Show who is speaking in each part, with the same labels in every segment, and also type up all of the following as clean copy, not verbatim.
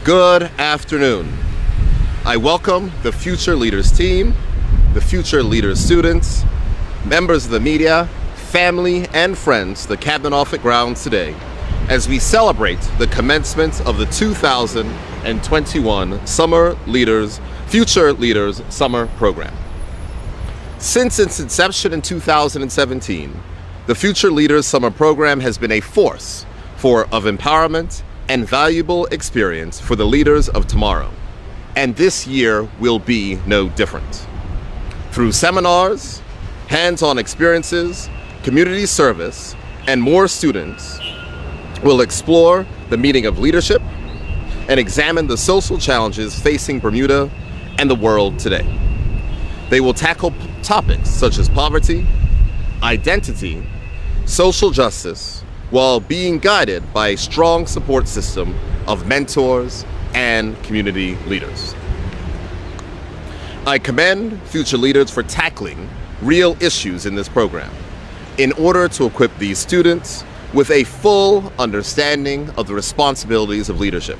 Speaker 1: Good afternoon. I welcome the Future Leaders team, the Future Leaders students, members of the media, family, and friends to the Cabinet Office grounds today as we celebrate the commencement of the 2021 Future Leaders Summer Program. Since its inception in 2017, the Future Leaders Summer Program has been a force of empowerment and valuable experience for the leaders of tomorrow. And this year will be no different. Through seminars, hands-on experiences, community service, and more, students will explore the meaning of leadership and examine the social challenges facing Bermuda and the world today. They will tackle topics such as poverty, identity, social justice, while being guided by a strong support system of mentors and community leaders. I commend future leaders for tackling real issues in this program in order to equip these students with a full understanding of the responsibilities of leadership.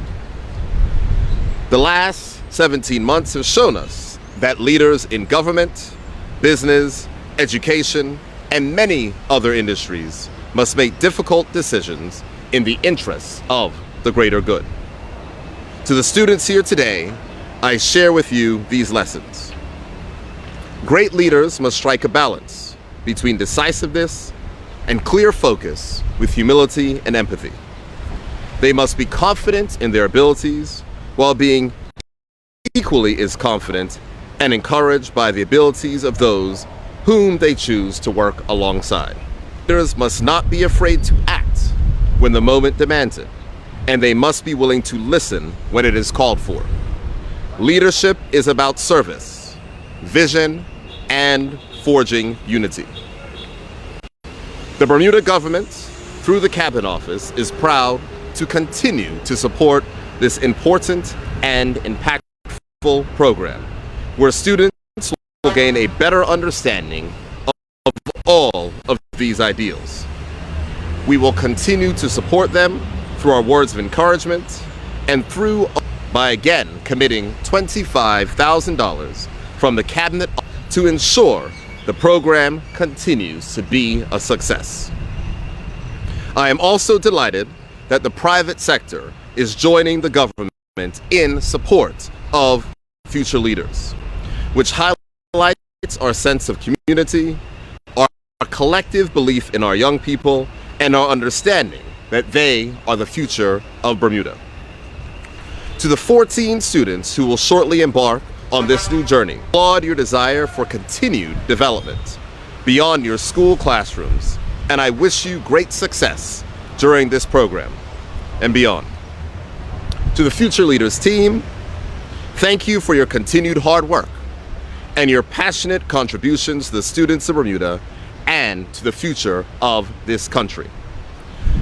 Speaker 1: The last 17 months have shown us that leaders in government, business, education, and many other industries must make difficult decisions in the interests of the greater good. To the students here today, I share with you these lessons. Great leaders must strike a balance between decisiveness and clear focus with humility and empathy. They must be confident in their abilities while being equally as confident and encouraged by the abilities of those whom they choose to work alongside. Leaders must not be afraid to act when the moment demands it, and they must be willing to listen when it is called for. Leadership is about service, vision, and forging unity. The Bermuda government, through the Cabinet Office, is proud to continue to support this important and impactful program, where students will gain a better understanding of all of these ideals. We will continue to support them through our words of encouragement and by again committing $25,000 from the Cabinet to ensure the program continues to be a success. I am also delighted that the private sector is joining the government in support of future leaders, which highlights our sense of community, our collective belief in our young people, and our understanding that they are the future of Bermuda. To the 14 students who will shortly embark on this new journey, I applaud your desire for continued development beyond your school classrooms, and I wish you great success during this program and beyond. To the Future Leaders team, thank you for your continued hard work and your passionate contributions to the students of Bermuda and to the future of this country.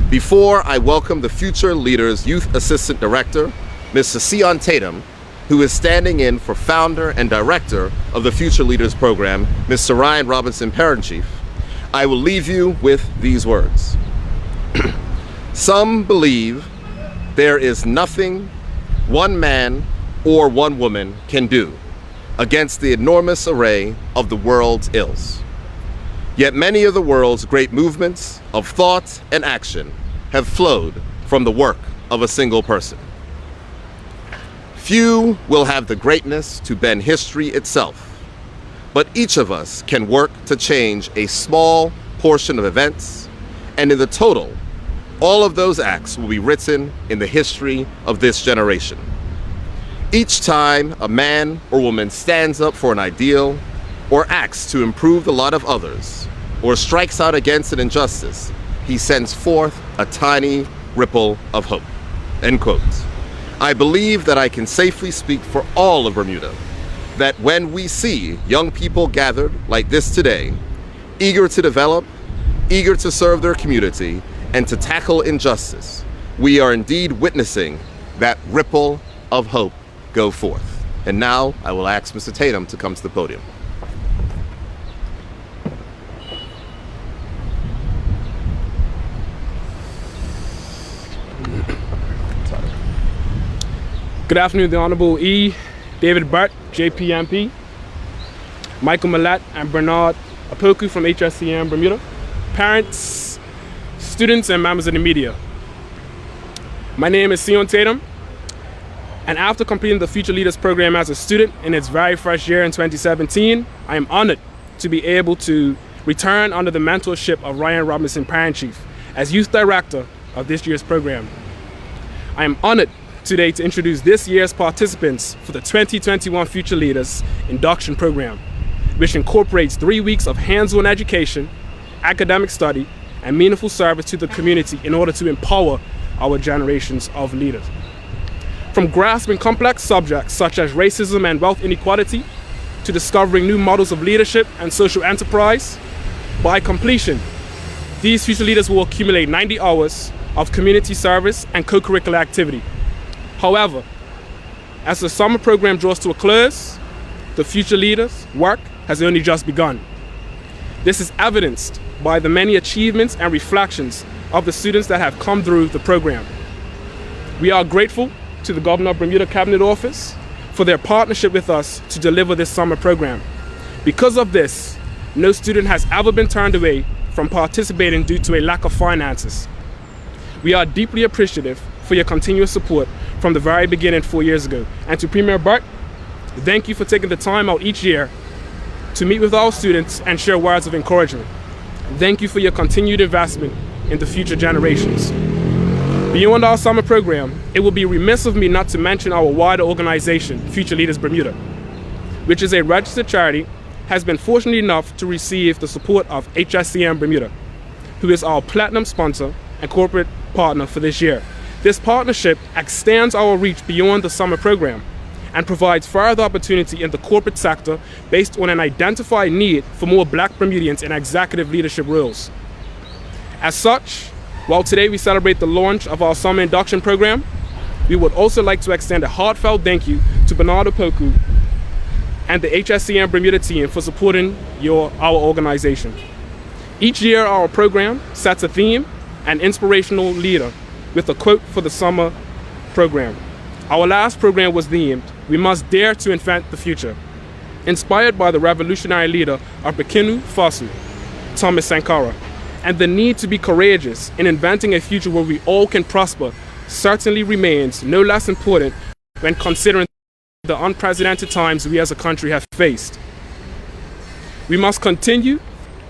Speaker 1: Before I welcome the Future Leaders Youth Assistant Director, Mr. Sion Tatum, who is standing in for founder and director of the Future Leaders Program, Mr. Ryan Robinson, Parent-Chief, I will leave you with these words. Some believe there is nothing one man or one woman can do against the enormous array of the world's ills. Yet many of the world's great movements of thought and action have flowed from the work of a single person. Few will have the greatness to bend history itself, but each of us can work to change a small portion of events, and in the total, all of those acts will be written in the history of this generation. Each time a man or woman stands up for an ideal, or acts to improve the lot of others, or strikes out against an injustice, he sends forth a tiny ripple of hope." End quote. I believe that I can safely speak for all of Bermuda, that when we see young people gathered like this today, eager to develop, eager to serve their community, and to tackle injustice, we are indeed witnessing that ripple of hope go forth. And now I will ask Mr. Tatum to come to the podium.
Speaker 2: Good afternoon, the Honorable E. David Burt, JPMP, Michael Millett, and Bernard Apoku from HSCM Bermuda, parents, students, and members of the media. My name is Sion Tatum, and after completing the Future Leaders program as a student in its very first year in 2017, I am honored to be able to return under the mentorship of Ryan Robinson, Parent Chief, as Youth Director of this year's program. I am honored today to introduce this year's participants for the 2021 Future Leaders Induction Program, which incorporates 3 weeks of hands-on education, academic study, and meaningful service to the community in order to empower our generations of leaders. From grasping complex subjects such as racism and wealth inequality, to discovering new models of leadership and social enterprise, by completion, these future leaders will accumulate 90 hours of community service and co-curricular activity. However, as the summer program draws to a close, the Future Leaders' work has only just begun. This is evidenced by the many achievements and reflections of the students that have come through the program. We are grateful to the Governor of Bermuda Cabinet Office for their partnership with us to deliver this summer program. Because of this, no student has ever been turned away from participating due to a lack of finances. We are deeply appreciative for your continuous support from the very beginning 4 years ago. And to Premier Burt, thank you for taking the time out each year to meet with our students and share words of encouragement. Thank you for your continued investment in the future generations. Beyond our summer program, it will be remiss of me not to mention our wider organization, Future Leaders Bermuda, which is a registered charity, has been fortunate enough to receive the support of HSCM Bermuda, who is our platinum sponsor and corporate partner for this year. This partnership extends our reach beyond the summer program and provides further opportunity in the corporate sector based on an identified need for more Black Bermudians in executive leadership roles. As such, while today we celebrate the launch of our summer induction program, we would also like to extend a heartfelt thank you to Bernard Apoku and the HSCM Bermuda team for supporting our organization. Each year, our program sets a theme and inspirational leader with a quote for the summer program. Our last program was themed, "We Must Dare to Invent the Future," inspired by the revolutionary leader of Burkina Faso, Thomas Sankara, and the need to be courageous in inventing a future where we all can prosper certainly remains no less important when considering the unprecedented times we as a country have faced. We must continue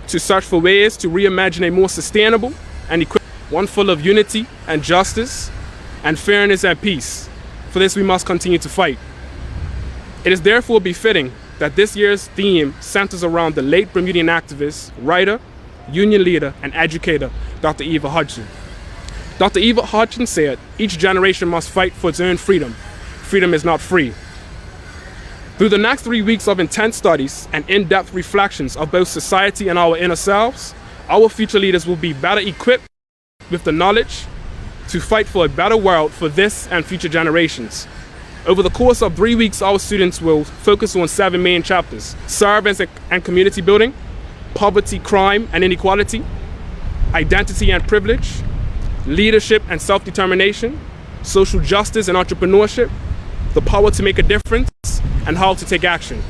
Speaker 2: to search for ways to reimagine a more sustainable and equitable one full of unity and justice and fairness and peace. For this, we must continue to fight. It is therefore befitting that this year's theme centers around the late Bermudian activist, writer, union leader, and educator, Dr. Eva Hudson. Dr. Eva Hudson said, "Each generation must fight for its own freedom. Freedom is not free." Through the next 3 weeks of intense studies and in-depth reflections of both society and our inner selves, our future leaders will be better equipped with the knowledge to fight for a better world for this and future generations. Over the course of 3 weeks, our students will focus on 7 main chapters: service and community building, poverty, crime, and inequality, identity and privilege, leadership and self-determination, social justice and entrepreneurship, the power to make a difference, and how to take action.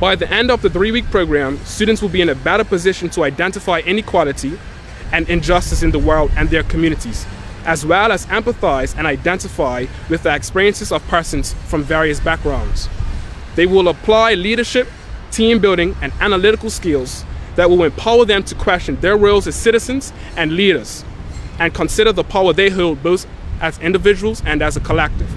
Speaker 2: By the end of the 3-week program, students will be in a better position to identify inequality and injustice in the world and their communities, as well as empathize and identify with the experiences of persons from various backgrounds. They will apply leadership, team building, and analytical skills that will empower them to question their roles as citizens and leaders, and consider the power they hold both as individuals and as a collective.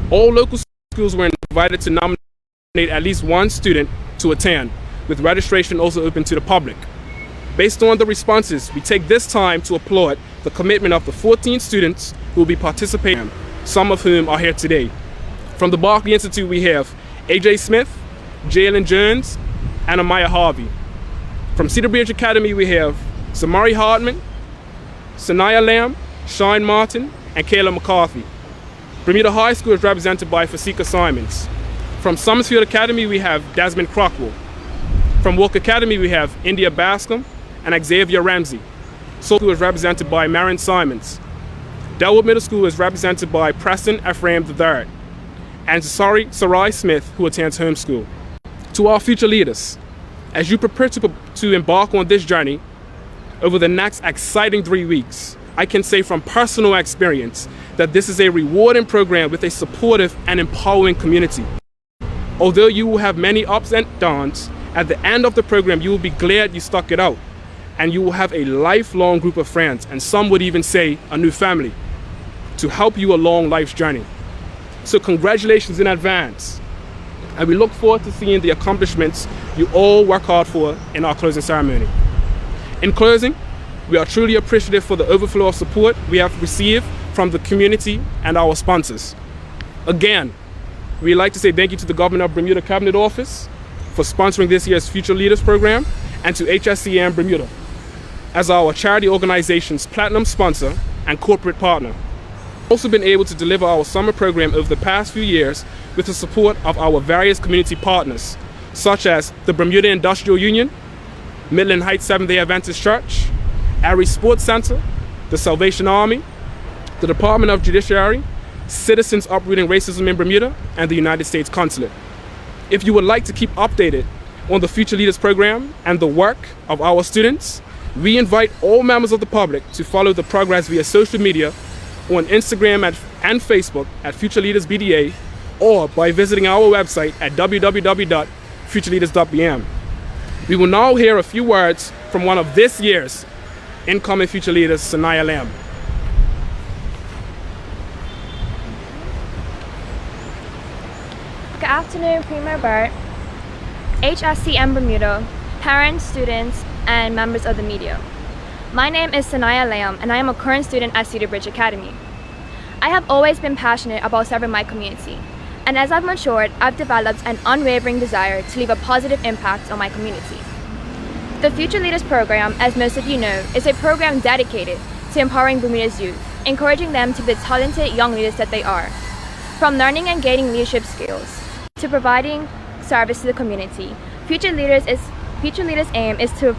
Speaker 2: All local schools were invited to nominate at least one student to attend, with registration also open to the public. Based on the responses, we take this time to applaud the commitment of the 14 students who will be participating, some of whom are here today. From the Barclay Institute, we have AJ Smith, Jalen Jones, and Amaya Harvey. From Cedar Bridge Academy, we have Samari Hardman, Sanaya Lamb, Sean Martin, and Kayla McCarthy. Bermuda High School is represented by Fasika Simons. From Summersfield Academy, we have Desmond Crockwell. From Walk Academy, we have India Bascom and Xavier Ramsey. Soul School is represented by Marin Simons. Delwood Middle School is represented by Preston Ephraim III. and Sarai Smith, who attends homeschool. To our future leaders, as you prepare to embark on this journey over the next exciting 3 weeks, I can say from personal experience that this is a rewarding program with a supportive and empowering community. Although you will have many ups and downs, at the end of the program you will be glad you stuck it out, and you will have a lifelong group of friends, and some would even say a new family, to help you along life's journey. So congratulations in advance, and we look forward to seeing the accomplishments you all work hard for in our closing ceremony. In closing, we are truly appreciative for the overflow of support we have received from the community and our sponsors. Again, we'd like to say thank you to the Governor of Bermuda Cabinet Office for sponsoring this year's Future Leaders program, and to HSCM Bermuda as our charity organization's platinum sponsor and corporate partner. We've also been able to deliver our summer program over the past few years with the support of our various community partners, such as the Bermuda Industrial Union, Midland Heights Seventh-day Adventist Church, Aries Sports Center, the Salvation Army, the Department of Judiciary, Citizens Uprooting Racism in Bermuda, and the United States Consulate. If you would like to keep updated on the Future Leaders program and the work of our students, we invite all members of the public to follow the progress via social media on Instagram and Facebook at Future Leaders BDA, or by visiting our website at www.futureleaders.bm. We will now hear a few words from one of this year's incoming Future Leaders, Sanaya Lamb.
Speaker 3: Good afternoon, Premier Burt, HSCM Bermuda, parents, students, and members of the media. My name is Sanaya Lamb, and I am a current student at Cedar Bridge Academy. I have always been passionate about serving my community, and as I've matured, I've developed an unwavering desire to leave a positive impact on my community. The Future Leaders program, as most of you know, is a program dedicated to empowering Bermuda's youth, encouraging them to be the talented young leaders that they are. From learning and gaining leadership skills to providing service to the community, Future Leaders' aim is to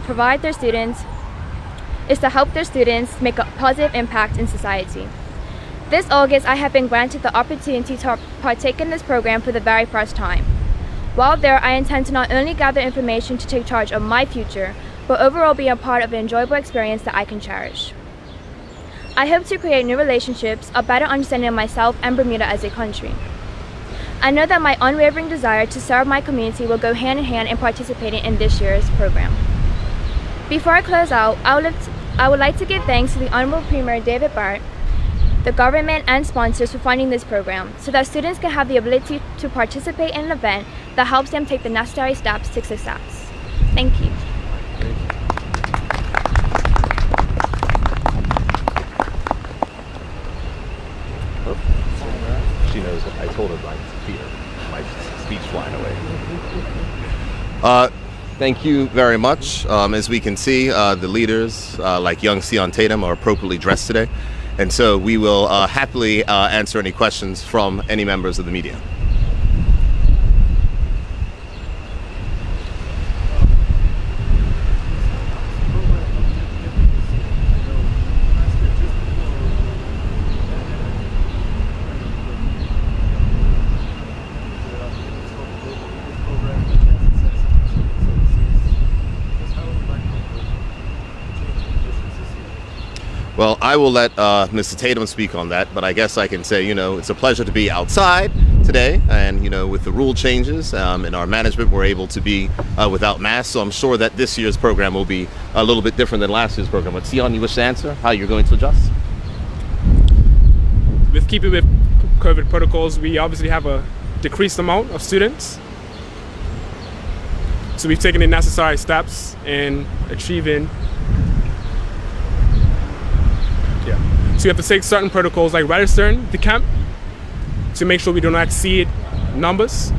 Speaker 3: help their students make a positive impact in society. This August, I have been granted the opportunity to partake in this program for the very first time. While there, I intend to not only gather information to take charge of my future, but overall be a part of an enjoyable experience that I can cherish. I hope to create new relationships, a better understanding of myself and Bermuda as a country. I know that my unwavering desire to serve my community will go hand in hand in participating in this year's program. Before I close out, I would like to give thanks to the Honorable Premier David Burt, the government and sponsors for funding this program, so that students can have the ability to participate in an event that helps them take the necessary steps to success. Thank you.
Speaker 1: She knows I told her like to fear my speech flying away. Thank you very much. As we can see, the leaders, like young Sion Tatum, are appropriately dressed today. And so we will happily answer any questions from any members of the media. Well, I will let Mr. Tatum speak on that, but I guess I can say, it's a pleasure to be outside today, and, with the rule changes in our management, we're able to be without masks, so I'm sure that this year's program will be a little bit different than last year's program. But Sion, you wish to answer how you're going to adjust?
Speaker 2: With keeping with COVID protocols, we obviously have a decreased amount of students. So we've taken the necessary steps in achieving. So we have to take certain protocols like registering the camp to make sure we do not exceed numbers.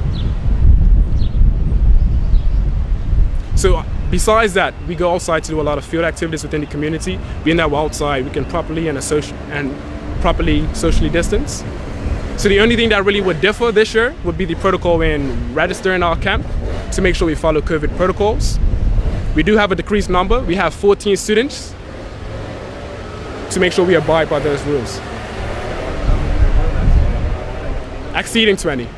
Speaker 2: So besides that, we go outside to do a lot of field activities within the community. Being that we're outside, we can properly socially distance. So the only thing that really would differ this year would be the protocol in registering our camp to make sure we follow COVID protocols. We do have a decreased number. We have 14 students to make sure we abide by those rules. Exceeding 20.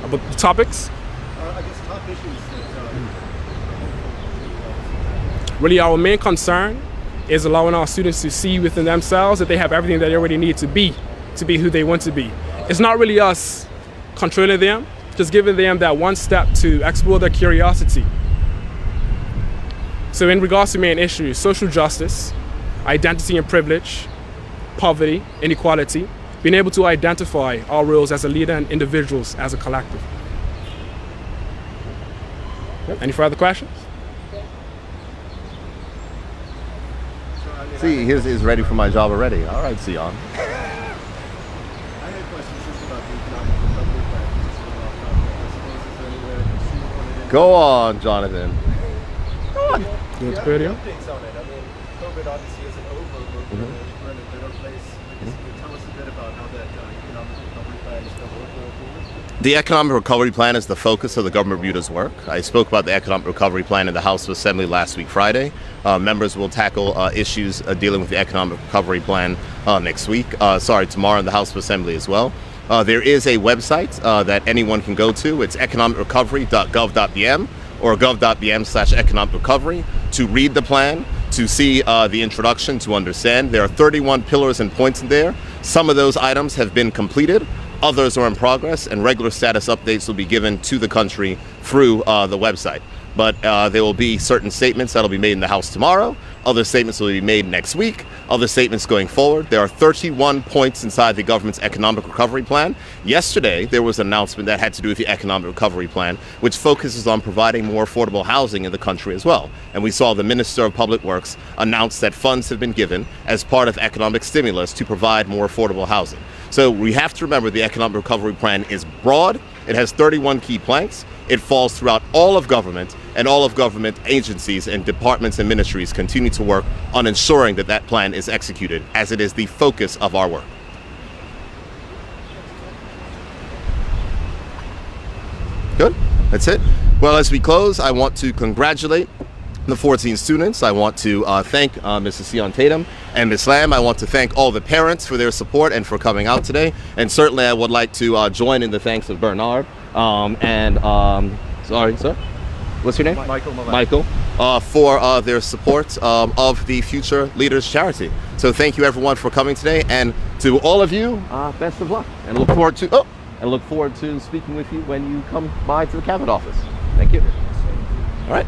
Speaker 2: About the topics?
Speaker 4: I guess top issues that
Speaker 2: Really, our main concern is allowing our students to see within themselves that they have everything that they already need to be who they want to be. It's not really us controlling them, just giving them that one step to explore their curiosity. So in regards to main issues, social justice, identity and privilege, poverty, inequality, being able to identify our roles as a leader and individuals as a collective. Any further questions?
Speaker 1: See, he's ready for my job already. All right, Sion.
Speaker 4: I had questions just about the economic recovery plan. Just a little off topic. I suppose is there anywhere that you see it?
Speaker 1: Go on, Jonathan.
Speaker 2: Good video.
Speaker 4: Updates on it. I mean, COVID obviously isn't over, but we're in a better place. I guess you could tell us a bit about how that economic recovery plan is going to work going forward.
Speaker 1: The economic recovery plan is the focus of the government of Bermuda's work. I spoke about the economic recovery plan in the House of Assembly last week, Friday. Members will tackle issues dealing with the economic recovery plan next week. Tomorrow in the House of Assembly as well. There is a website that anyone can go to. It's economicrecovery.gov.bm or gov.bm/economic recovery to read the plan, to see the introduction, to understand. There are 31 pillars and points in there. Some of those items have been completed. Others are in progress, and regular status updates will be given to the country through the website. But there will be certain statements that will be made in the House tomorrow. Other statements will be made next week. Other statements going forward. There are 31 points inside the government's economic recovery plan. Yesterday, there was an announcement that had to do with the economic recovery plan, which focuses on providing more affordable housing in the country as well. And we saw the Minister of Public Works announce that funds have been given as part of economic stimulus to provide more affordable housing. So we have to remember the economic recovery plan is broad. It has 31 key planks. It falls throughout all of government, and all of government agencies and departments and ministries continue to work on ensuring that that plan is executed, as it is the focus of our work. Good. That's it. Well, as we close, I want to congratulate the 14 students. I want to thank Mrs. Sion Tatum and Ms. Lamb. I want to thank all the parents for their support and for coming out today. And certainly I would like to join in the thanks of Bernard sorry, sir? What's your name? Michael. For their support of the Future Leaders charity. So thank you everyone for coming today, and to all of you, best of luck, and look forward to speaking with you when you come by to the Cabinet office. Thank you. All right.